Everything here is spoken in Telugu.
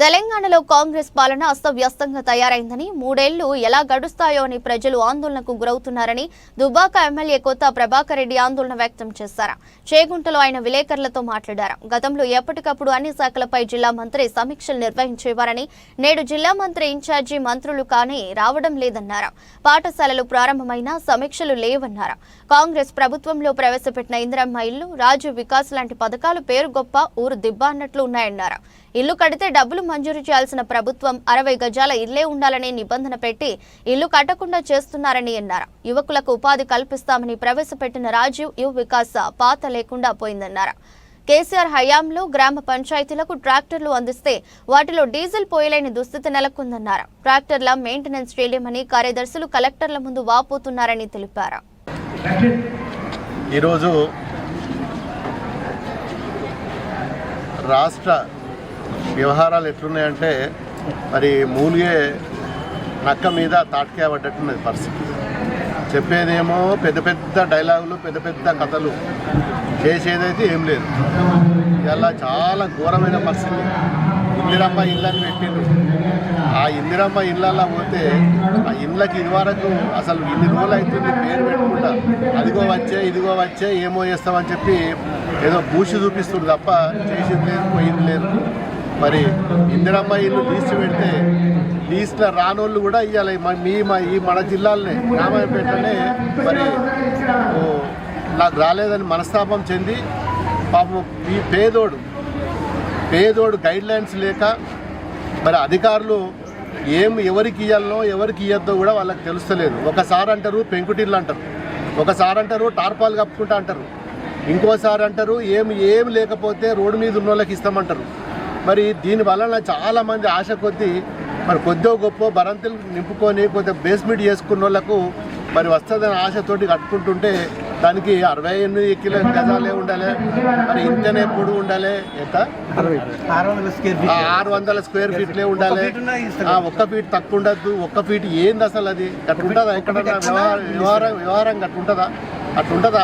తెలంగాణలో కాంగ్రెస్ పాలన అస్తవ్యస్తంగా తయారైందని, మూడేళ్లు ఎలా గడుస్తాయో అని ప్రజలు ఆందోళనకు గురవుతున్నారని దుబ్బాక ఎమ్మెల్యే కొత్త ప్రభాకర్ రెడ్డి ఆందోళన వ్యక్తం చేశారు. చేగుంటలో ఆయన విలేకరులతో మాట్లాడారు. గతంలో ఎప్పటికప్పుడు అన్ని శాఖలపై జిల్లా మంత్రి సమీక్షలు నిర్వహించేవారని, నేడు జిల్లా మంత్రి ఇన్ఛార్జి మంత్రులు కానీ రావడం లేదన్నారు. పాఠశాలలు ప్రారంభమైన సమీక్షలు లేవన్నారు. కాంగ్రెస్ ప్రభుత్వంలో ప్రవేశపెట్టిన ఇందిరమ్మ ఇల్లు, రాజు వికాస్ లాంటి పథకాలు పేరు గొప్ప, ఊరు దిబ్బ అన్నట్లు ఉన్నాయన్నారు. ఇల్లు కడితే డబ్బులు మంజూరు చేయాల్సిన ప్రభుత్వం 60 గజాల ఇల్లే ఉండాలనే నిబంధన పెట్టి ఇల్లు కట్టకుండా చేస్తున్నారని అన్నారు. యువకులకు ఉపాధి కల్పిస్తామని ప్రవేశపెట్టిన రాజీవ్ యువ వికాస్ పాత లేకుండా పోయిందన్నారు. కేసీఆర్ హయాంలో గ్రామ పంచాయతీలకు ట్రాక్టర్లు అందిస్తే వాటిలో డీజిల్ పోయలేని దుస్థితి నెలకొందన్నారు. ట్రాక్టర్ల మెయింటెనెన్స్ చేయలేమని కార్యదర్శులు కలెక్టర్ల ముందు వాపోతున్నారని తెలిపారు. ఈరోజు రాష్ట్ర వ్యవహారాలు ఎట్లున్నాయంటే మరి మూలిగే నక్క మీద తాటికాయ పడ్డట్టున్నది పరిస్థితి. చెప్పేదేమో పెద్ద పెద్ద డైలాగులు, పెద్ద పెద్ద కథలు, చేసేదైతే ఏం లేదు. ఇలా చాలా ఘోరమైన పరిస్థితి. ఇందిరమ్మ ఇళ్ళని పెట్టిండ్రు. ఆ ఇందిరమ్మ ఇళ్ళల్లో పోతే ఆ ఇళ్ళకి ఇదివరకు అసలు ఇన్ని రోజులు అవుతుంది పేరు పెట్టుకుంటా అదిగో వచ్చే ఇదిగో వచ్చే ఏమో చేస్తామని చెప్పి ఏదో బూసి చూపిస్తుంది తప్ప చేసింది లేదు, పోయింది లేదు. మరి ఇందిరమ్మ ఇల్లు లీస్ట్ పెడితే లీస్ట్లో రానోళ్ళు కూడా ఇవ్వాలి. ఈ మన జిల్లాలనే రామాయపేటనే మరి నాకు రాలేదని మనస్తాపం చెంది పాపం ఈ పేదోడు గైడ్లైన్స్ లేక మరి అధికారులు ఎవరికి ఇవ్వాలనో ఎవరికి ఇవ్వద్దో కూడా వాళ్ళకి తెలుస్తలేదు. ఒకసారి అంటారు పెంకుటిల్లు అంటారు, ఒకసారి అంటారు టార్పాలు కప్పుకుంటా అంటారు, ఇంకోసారి అంటారు ఏం లేకపోతే రోడ్డు మీద ఉన్న వాళ్ళకి ఇస్తామంటారు. మరి దీనివలన చాలామంది ఆశ కొద్దీ మరి కొద్దో గొప్ప బరంతులు నింపుకొని కొద్దిగా బేస్మెంట్ చేసుకున్న వాళ్ళకు మరి వస్తుందని ఆశతోటి కట్టుకుంటుంటే దానికి 68 గజాలే ఉండాలి. మరి ఇంతనే పొడి ఉండాలి, ఎంత 600 స్క్వేర్ ఫీట్లే ఉండాలి. 1 ఫీట్ తక్కువ ఉండద్దు. 1 ఫీట్ ఏంది అసలు? అది అట్లుంటుందా? ఎక్కడన్నా వ్యవహారం అట్లుంటుందా? అట్లుంటుందా?